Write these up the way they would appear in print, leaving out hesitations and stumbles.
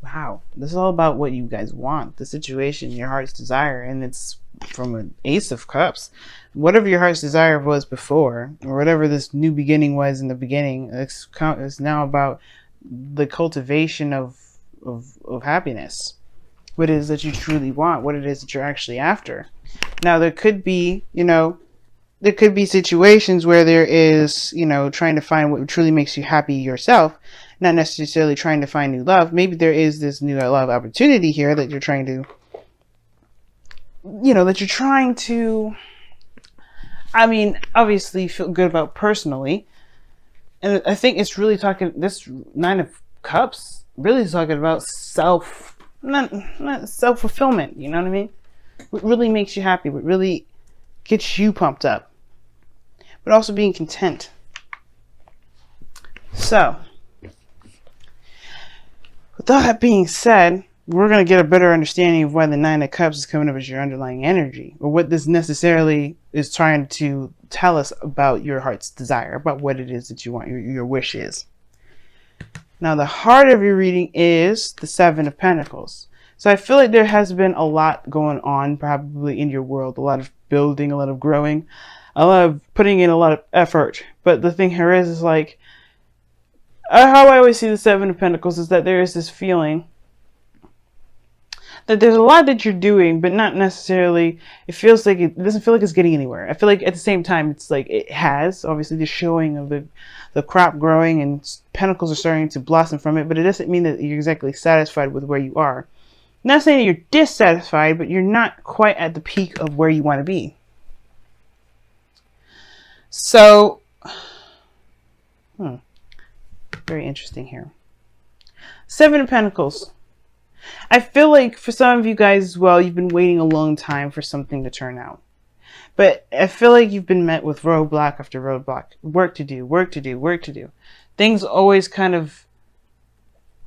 Wow, this is all about what you guys want, the situation, your heart's desire, and it's from an Ace of Cups. Whatever your heart's desire was before, or whatever this new beginning was in the beginning, it's now about the cultivation of happiness. What it is that you truly want, what it is that you're actually after. Now, there could be, there could be situations where there is, trying to find what truly makes you happy yourself, not necessarily trying to find new love. Maybe there is this new love opportunity here that you're trying to, I mean, obviously feel good about personally. And I think it's really talking, this Nine of Cups really is talking about not self-fulfillment, you know what I mean? What really makes you happy, what really gets you pumped up, but also being content. So, with all that being said, we're going to get a better understanding of why the Nine of Cups is coming up as your underlying energy, or what this necessarily is trying to tell us about your heart's desire, about what it is that you want, your wish is. Now, the heart of your reading is the Seven of Pentacles. So I feel like there has been a lot going on probably in your world, a lot of building, a lot of growing, a lot of putting in a lot of effort. But the thing here is like, how I always see the Seven of Pentacles is that there is this feeling that there's a lot that you're doing, but not necessarily, it feels like it doesn't feel like it's getting anywhere. I feel like at the same time, it's like it has, obviously, the showing of the crop growing and pentacles are starting to blossom from it, but it doesn't mean that you're exactly satisfied with where you are. I'm not saying that you're dissatisfied, but you're not quite at the peak of where you want to be. So, very interesting here. Seven of Pentacles. I feel like for some of you guys as well, you've been waiting a long time for something to turn out. But I feel like you've been met with roadblock after roadblock. Work to do, work to do, work to do. Things always kind of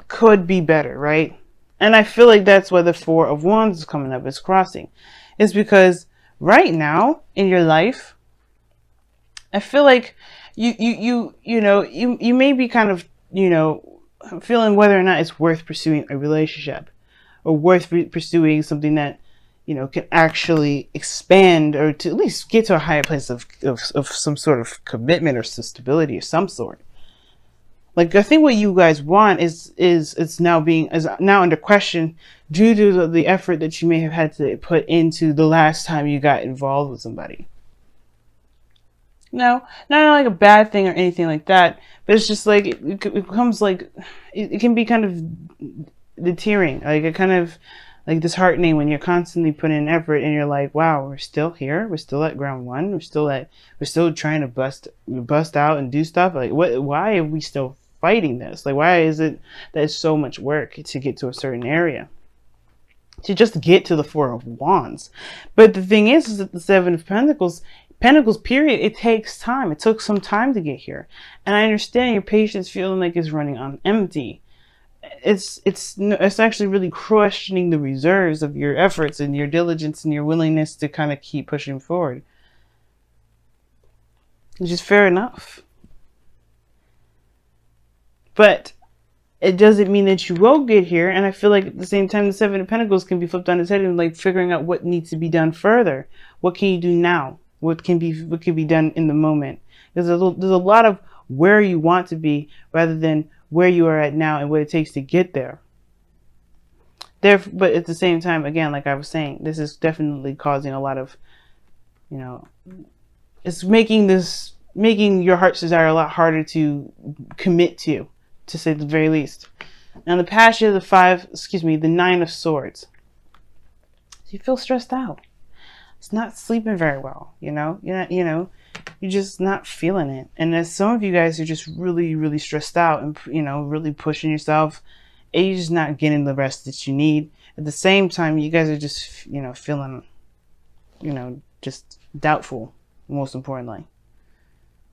could be better, right? And I feel like that's why the Four of Wands is coming up, is crossing. It's because right now in your life, I feel like you may be kind of, feeling whether or not it's worth pursuing a relationship or worth pursuing something that, can actually expand or to at least get to a higher place of some sort of commitment or stability of some sort. Like, I think what you guys want is now under question due to the effort that you may have had to put into the last time you got involved with somebody. No, not like a bad thing or anything like that, but it's just like it becomes like it can be kind of deterring, like it kind of like disheartening when you're constantly putting in effort and you're like, wow, we're still here, we're still at ground one, we're still trying to bust out and do stuff. Like, why are we still fighting this? Like, why is it that it's so much work to get to a certain area, to just get to the Four of Wands? But the thing is that the Seven of Pentacles period, it takes time. It took some time to get here, and I understand your patience feeling like it's running on empty. It's actually really questioning the reserves of your efforts and your diligence and your willingness to kind of keep pushing forward, which is fair enough. But it doesn't mean that you won't get here. And I feel like at the same time, the Seven of Pentacles can be flipped on its head and like figuring out what needs to be done further. What can you do now? What can be done in the moment? There's a lot of where you want to be rather than where you are at now and what it takes to get there. But at the same time, again, like I was saying, this is definitely causing a lot of, it's making your heart's desire a lot harder to commit to say the very least. Now the passion of the Nine of Swords. You feel stressed out. It's not sleeping very well, you're just not feeling it. And as some of you guys are just really, really stressed out and, really pushing yourself, and you're just not getting the rest that you need. At the same time, you guys are just, feeling, just doubtful, most importantly.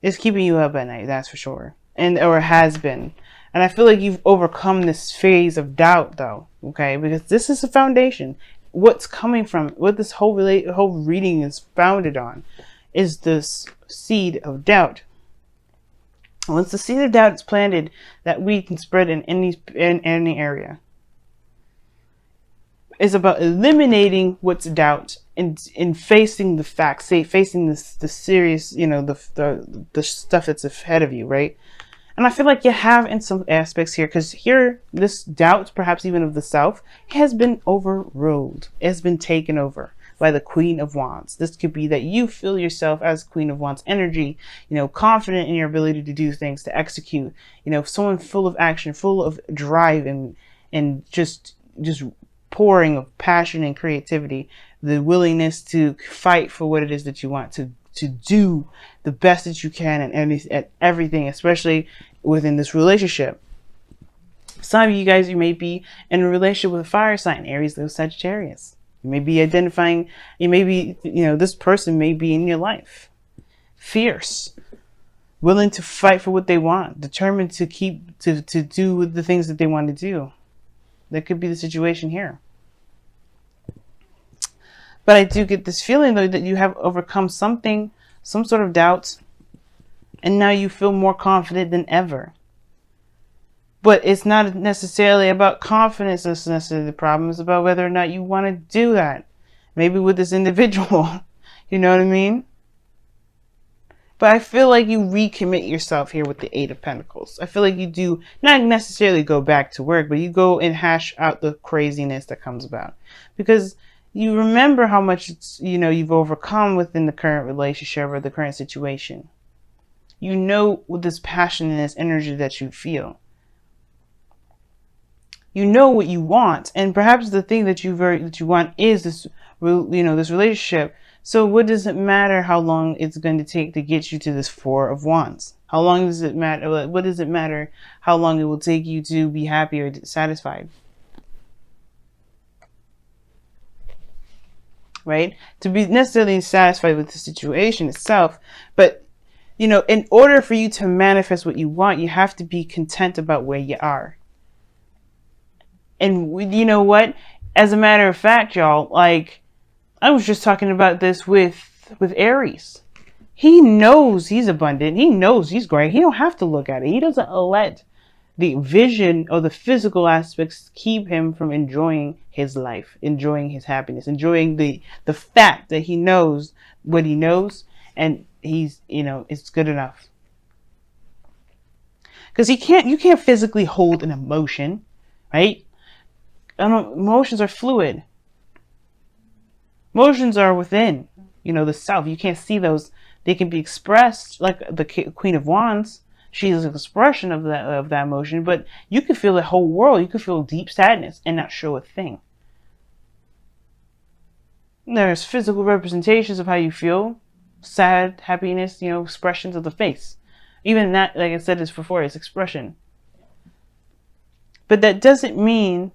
It's keeping you up at night, that's for sure. Or has been. And I feel like you've overcome this phase of doubt, though, okay? Because this is a foundation. What's coming from, what this whole reading is founded on, is this seed of doubt. Once the seed of doubt is planted, that weed can spread in any area. It's about eliminating what's doubt and facing the facts, facing the serious, you know, the stuff that's ahead of you, right? And I feel like you have in some aspects here, because here, this doubt, perhaps even of the self, has been overruled. It has been taken over by the Queen of Wands. This could be that you feel yourself as Queen of Wands energy, you know, confident in your ability to do things, to execute, you know, someone full of action, full of drive and just pouring of passion and creativity, the willingness to fight for what it is that you want, to do the best that you can at everything, especially within this relationship. Some of you guys, you may be in a relationship with a fire sign, Aries, Leo, Sagittarius. You may be identifying, you may be, you know, this person may be in your life. Fierce, willing to fight for what they want, determined to do the things that they want to do. That could be the situation here. But I do get this feeling, though, that you have overcome something, some sort of doubt, and now you feel more confident than ever. But it's not necessarily about confidence that's necessarily the problem. It's about whether or not you want to do that. Maybe with this individual, you know what I mean? But I feel like you recommit yourself here with the Eight of Pentacles. I feel like you do not necessarily go back to work, but you go and hash out the craziness that comes about. Because you remember how much you've overcome within the current relationship or the current situation. You know, with this passion and this energy that you feel. You know what you want, and perhaps the thing that you want is this, this relationship. So what does it matter how long it's going to take to get you to this Four of Wands? How long does it matter? What does it matter how long it will take you to be happy or satisfied? Right? To be necessarily satisfied with the situation itself. But, in order for you to manifest what you want, you have to be content about where you are. And you know what? As a matter of fact, y'all, like, I was just talking about this with Aries. He knows he's abundant. He knows he's great. He don't have to look at it. He doesn't let the vision or the physical aspects keep him from enjoying his life, enjoying his happiness, enjoying the fact that he knows what he knows, and he's, it's good enough. Because you can't physically hold an emotion, right? Emotions are fluid. Emotions are within, the self. You can't see those. They can be expressed, like the Queen of Wands. She's an expression of that emotion, but you can feel the whole world. You can feel deep sadness and not show a thing. There's physical representations of how you feel. Sad, happiness, expressions of the face. Even that, like I said this before, is expression. But that doesn't mean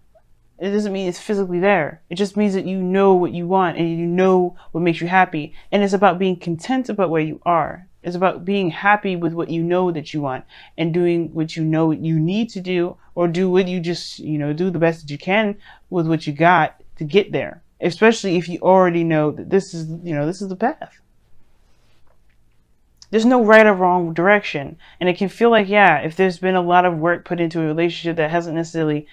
it's physically there. It just means that you know what you want and you know what makes you happy. And it's about being content about where you are. It's about being happy with what you know that you want and doing what you know you need to do, or do what you just, do the best that you can with what you got to get there. Especially if you already know that this is the path. There's no right or wrong direction. And it can feel like, if there's been a lot of work put into a relationship that hasn't necessarily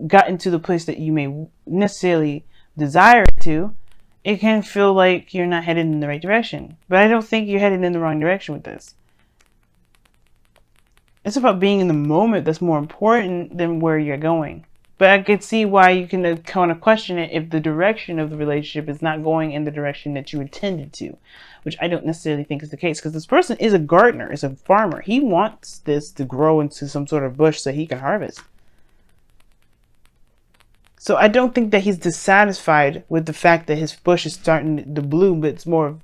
gotten to the place that you may necessarily desire it to, it can feel like you're not headed in the right direction. But I don't think you're headed in the wrong direction with this. It's about being in the moment that's more important than where you're going. But I can see why you can kind of question it if the direction of the relationship is not going in the direction that you intended to, which I don't necessarily think is the case, because this person is a gardener, is a farmer. He wants this to grow into some sort of bush so he can harvest. So I don't think that he's dissatisfied with the fact that his bush is starting to bloom, but it's more of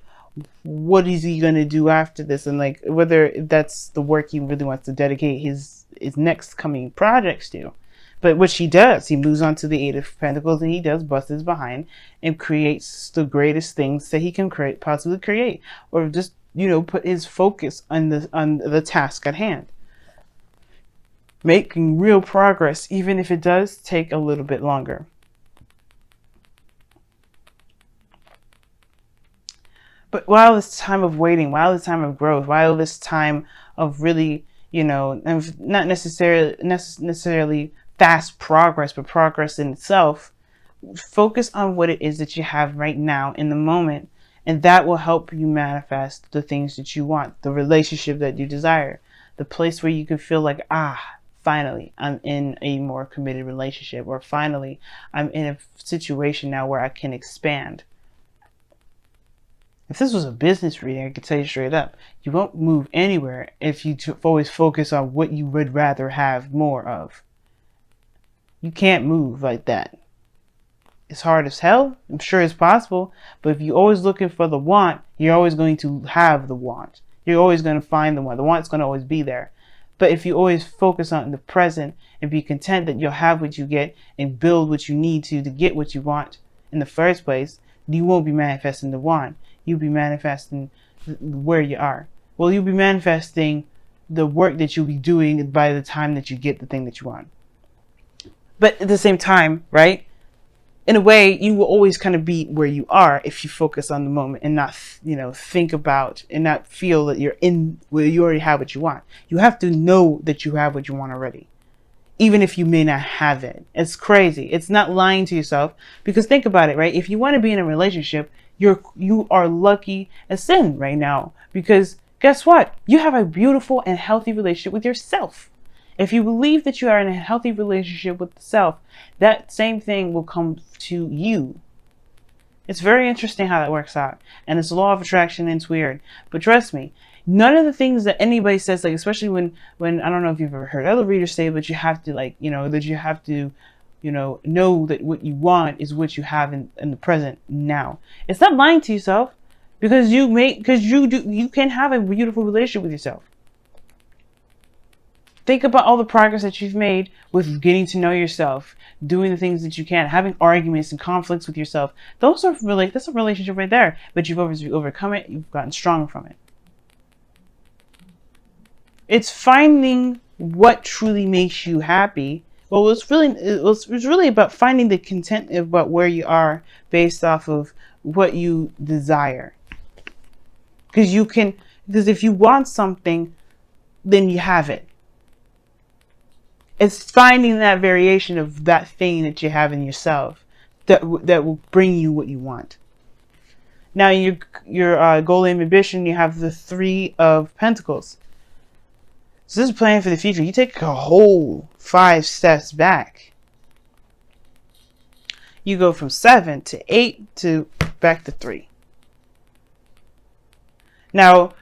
what is he going to do after this, and like whether that's the work he really wants to dedicate his next coming projects to. But which he does. He moves on to the Eight of Pentacles, and he does bust his behind and creates the greatest things that he can possibly create, or just put his focus on the task at hand, making real progress, even if it does take a little bit longer. But while this time of waiting, while this time of growth, while this time of really, not necessarily fast progress, but progress in itself, focus on what it is that you have right now in the moment, and that will help you manifest the things that you want, the relationship that you desire, the place where you can feel like, finally I'm in a more committed relationship, or finally I'm in a situation now where I can expand. If this was a business reading, I could tell you straight up, you won't move anywhere if you always focus on what you would rather have more of. You can't move like that. It's hard as hell. I'm sure it's possible. But if you're always looking for the want, you're always going to have the want. You're always going to find the want. The want's going to always be there. But if you always focus on the present and be content that you'll have what you get and build what you need to get what you want in the first place, you won't be manifesting the want. You'll be manifesting where you are. Well, you'll be manifesting the work that you'll be doing by the time that you get the thing that you want. But at the same time, right? In a way, you will always kind of be where you are if you focus on the moment and not, think about and not feel that you're in where you already have what you want. You have to know that you have what you want already, even if you may not have it. It's crazy. It's not lying to yourself, because think about it, right? If you want to be in a relationship, you are lucky as sin right now, because guess what? You have a beautiful and healthy relationship with yourself. If you believe that you are in a healthy relationship with the self, that same thing will come to you. It's very interesting how that works out. And it's the law of attraction, and it's weird. But trust me, none of the things that anybody says, like, especially when I don't know if you've ever heard other readers say, but you have to, that you have to, know that what you want is what you have in the present now. It's not lying to yourself, because you can have a beautiful relationship with yourself. Think about all the progress that you've made with getting to know yourself, doing the things that you can, having arguments and conflicts with yourself. That's a relationship right there. But you've overcome it. You've gotten stronger from it. It's finding what truly makes you happy. Well, it's really about finding the content about where you are based off of what you desire. Because if you want something, then you have it. It's finding that variation of that thing that you have in yourself that will bring you what you want. Now, your goal and ambition, you have the 3 of Pentacles. So this is planning for the future. You take a whole 5 steps back. You go from 7 to 8 to back to 3. Now,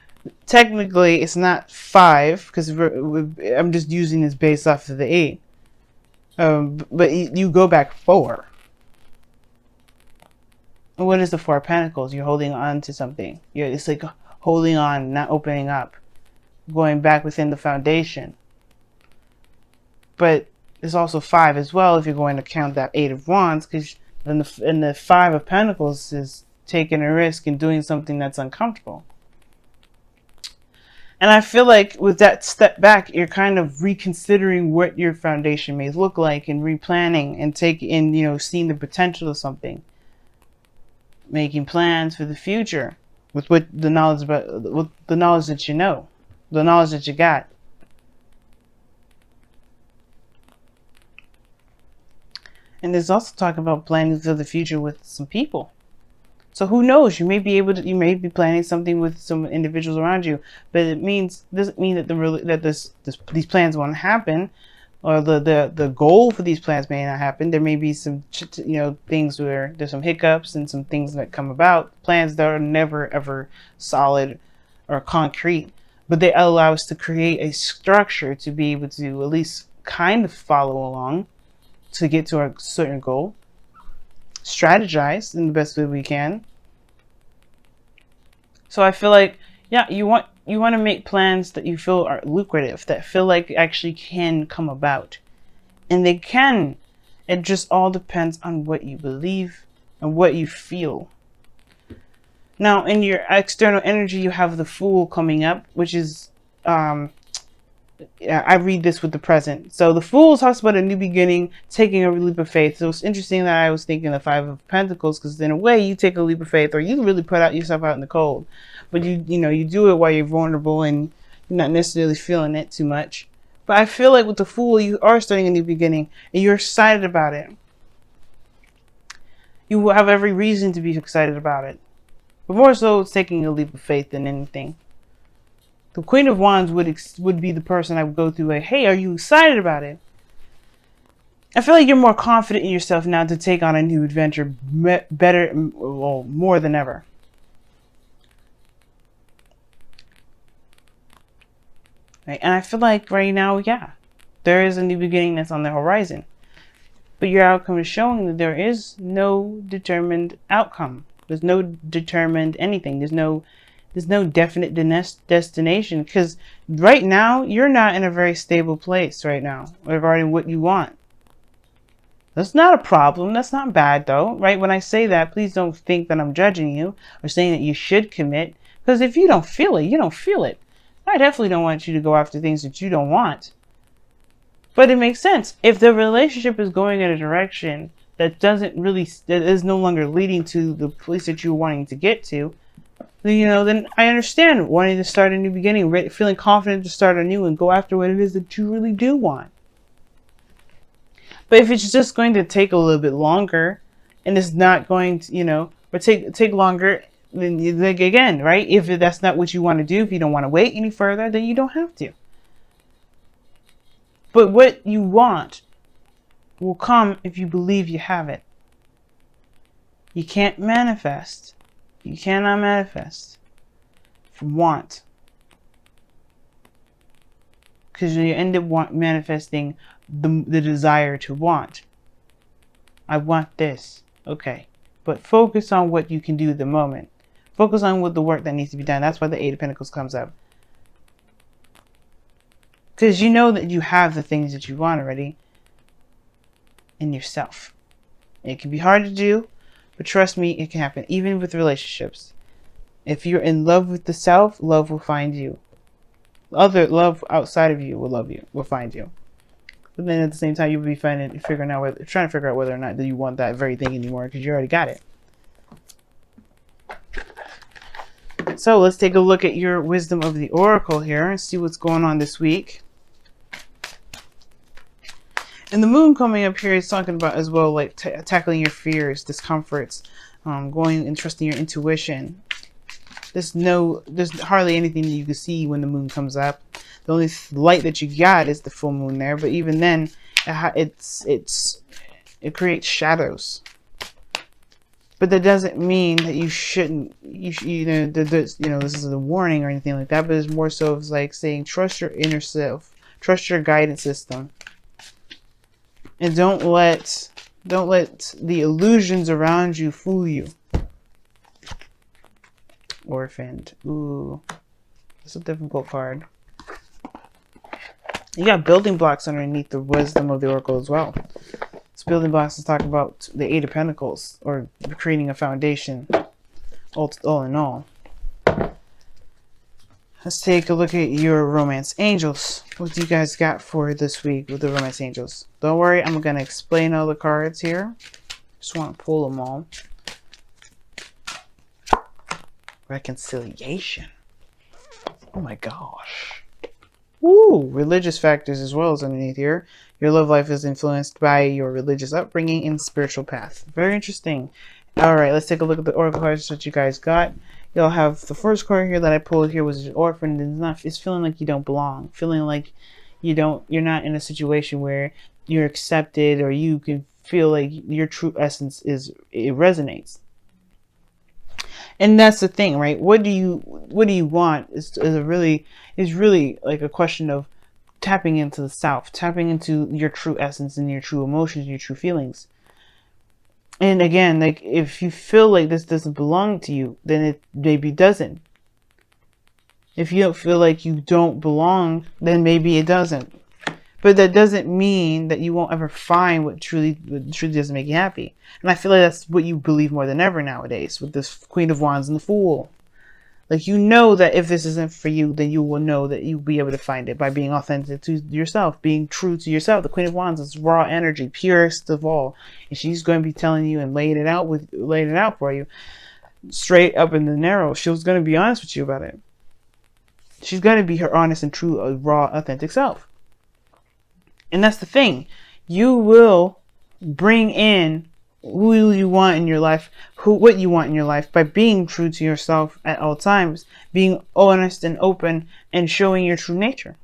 technically, it's not 5, because I'm just using this based off of the 8. But you go back 4. And what is the 4 of Pentacles? You're holding on to something. It's like holding on, not opening up, going back within the foundation. But there's also 5 as well if you're going to count that 8 of Wands, because in the 5 of Pentacles is taking a risk and doing something that's uncomfortable. And I feel like with that step back, you're kind of reconsidering what your foundation may look like, and replanning and seeing the potential of something, making plans for the future with the knowledge that you know, the knowledge that you got. And there's also talk about planning for the future with some people. So who knows? You may be planning something with some individuals around you, but it doesn't mean that these plans won't happen, or the goal for these plans may not happen. There may be some things where there's some hiccups and some things that come about. Plans that are never ever solid or concrete, but they allow us to create a structure to be able to at least kind of follow along to get to a certain goal. Strategize in the best way we can. So I feel like, you want to make plans that you feel are lucrative, that feel like actually can come about. And they can. It just all depends on what you believe and what you feel. Now, in your external energy, you have the Fool coming up, which is I read this with the present. So the Fool talks about a new beginning, taking a leap of faith. So it's interesting that I was thinking the 5 of Pentacles, because in a way you take a leap of faith, or you really put yourself out in the cold, but you do it while you're vulnerable and you're not necessarily feeling it too much. But I feel like with the Fool, you are starting a new beginning and you're excited about it. You will have every reason to be excited about it. But more so, it's taking a leap of faith than anything. The Queen of Wands would be the person I would go through like, hey, are you excited about it? I feel like you're more confident in yourself now to take on a new adventure better, well, more than ever. Right? And I feel like right now, yeah, there is a new beginning that's on the horizon. But your outcome is showing that there is no determined outcome. There's no determined anything. There's no definite destination, because right now you're not in a very stable place right now regarding what you want. That's not a problem. That's not bad though, right? When I say that, please don't think that I'm judging you or saying that you should commit, because if you don't feel it, you don't feel it. I definitely don't want you to go after things that you don't want. But it makes sense. If the relationship is going in a direction that is no longer leading to the place that you're wanting to get to, then I understand wanting to start a new beginning, feeling confident to start anew and go after what it is that you really do want. But if it's just going to take a little bit longer, and it's not going to, or take longer, then like again, right? If that's not what you want to do, if you don't want to wait any further, then you don't have to. But what you want will come if you believe you have it. You can't manifest. You cannot manifest from want, because you end up manifesting the desire to want. I want this. Okay. But focus on what you can do at the moment. Focus on what the work that needs to be done. That's why the Eight of Pentacles comes up. Because you know that you have the things that you want already in yourself. It can be hard to do, but trust me, it can happen. Even with relationships. If you're in love with the self, love will find you. Other love outside of you will love you, will find you. But then at the same time, you'll be trying to figure out whether or not that you want that very thing anymore, because you already got it. So let's take a look at your wisdom of the Oracle here and see what's going on this week. And the moon coming up here is talking about as well, like tackling your fears, discomforts, going and trusting your intuition. There's hardly anything that you can see when the moon comes up. The only light that you got is the full moon there, but even then, it creates shadows. But that doesn't mean that you shouldn't. This is a warning or anything like that. But it's more so of like saying, trust your inner self, trust your guidance system, and don't let the illusions around you fool you. Orphaned. Ooh, that's a difficult card. You got building blocks underneath the wisdom of the Oracle as well. This building blocks is talking about the Eight of Pentacles, or creating a foundation, all in all. Let's take a look at your romance angels. What do you guys got for this week with the romance angels? Don't worry, I'm going to explain all the cards here. Just want to pull them all. Reconciliation. Oh my gosh. Woo! Religious factors as well as underneath here. Your love life is influenced by your religious upbringing and spiritual path. Very interesting. Alright, let's take a look at the oracle cards that you guys got. You'll have the first card here that I pulled here was an orphan, and it's feeling like you don't belong. Feeling like you're not in a situation where you're accepted, or you can feel like your true essence it resonates. And that's the thing, right? What do you want is really like a question of tapping into the self, tapping into your true essence and your true emotions, your true feelings. And again, like if you feel like this doesn't belong to you, then it maybe doesn't. If you don't feel like you don't belong, then maybe it doesn't. But that doesn't mean that you won't ever find what truly doesn't make you happy. And I feel like that's what you believe more than ever nowadays with this Queen of Wands and the Fool. Like, you know that if this isn't for you, then you will know that you'll be able to find it by being authentic to yourself, being true to yourself. The Queen of Wands is raw energy, purest of all. And she's going to be telling you and laying it out for you straight up in the narrow. She's going to be honest with you about it. She's going to be her honest and true, raw, authentic self. And that's the thing. You will bring in who you want in your life, what you want in your life, by being true to yourself at all times, being honest and open, and showing your true nature.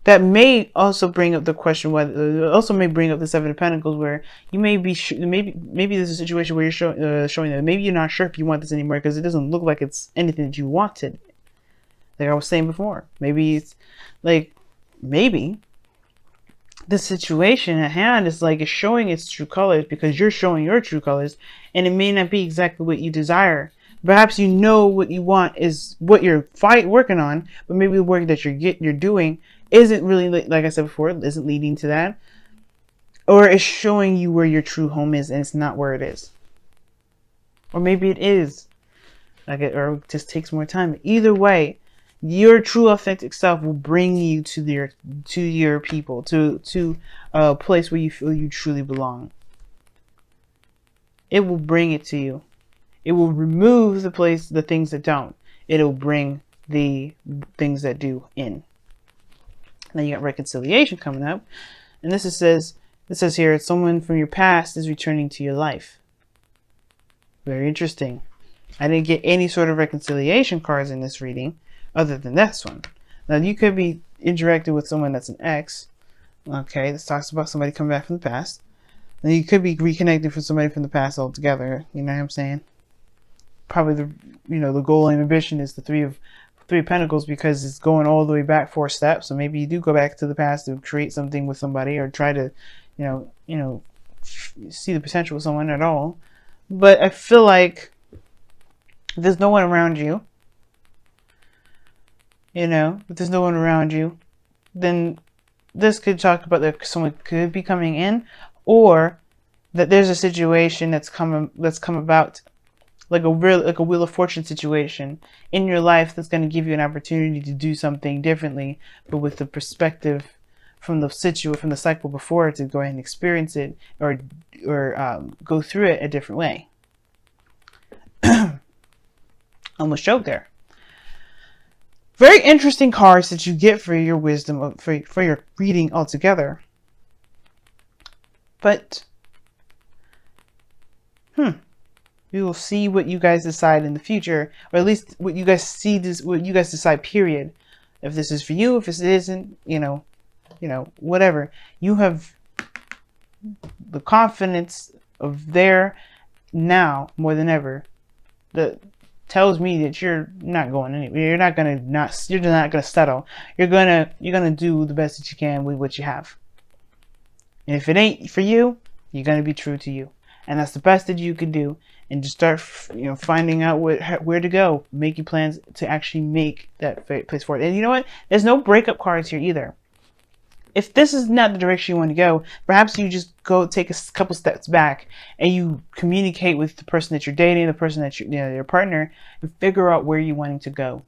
That may also bring up the question whether, also may bring up the Seven of Pentacles, where you may be maybe there's a situation where you're showing that maybe you're not sure if you want this anymore because it doesn't look like it's anything that you wanted. Like I was saying before, maybe it's like maybe the situation at hand is like it's showing its true colors because you're showing your true colors, and it may not be exactly what you desire. Perhaps you know what you want is what you're working on, but maybe the work that you're doing isn't really, like I said before, isn't leading to that, or it's showing you where your true home is and it's not where it is, or maybe it is, like or it just takes more time. Either way, your true authentic self will bring you to your people, to a place where you feel you truly belong. It will bring it to you. It will remove the things that don't. It'll bring the things that do in. Now you got reconciliation coming up, and it says here, someone from your past is returning to your life. Very interesting. I didn't get any sort of reconciliation cards in this reading, other than this one. Now you could be interacting with someone that's an ex. Okay, this talks about somebody coming back from the past. Now you could be reconnecting with somebody from the past altogether. You know what I'm saying? Probably the goal and ambition is the Three of Pentacles, because it's going all the way back 4 steps. So maybe you do go back to the past to create something with somebody, or try to, see the potential with someone at all. But I feel like if there's no one around you, if there's no one around you, then this could talk about that someone could be coming in, or that there's a situation that's come about, like a Wheel of Fortune situation in your life that's going to give you an opportunity to do something differently, but with the perspective from the cycle before, to go ahead and experience it, or go through it a different way. Almost choked there. Very interesting cards that you get for your wisdom, for your reading altogether. But we will see what you guys decide in the future, or at least what you guys decide, period. If this is for you, if this isn't, whatever. You have the confidence of there now more than ever that tells me that you're not going anywhere. You're not gonna settle. You're gonna do the best that you can with what you have. And if it ain't for you, you're gonna be true to you. And that's the best that you can do. And just start, finding out where to go, making plans to actually make that place forward. And you know what? There's no breakup cards here either. If this is not the direction you want to go, perhaps you just go take a couple steps back and you communicate with the person that you're dating, the person that your partner, and figure out where you're wanting to go.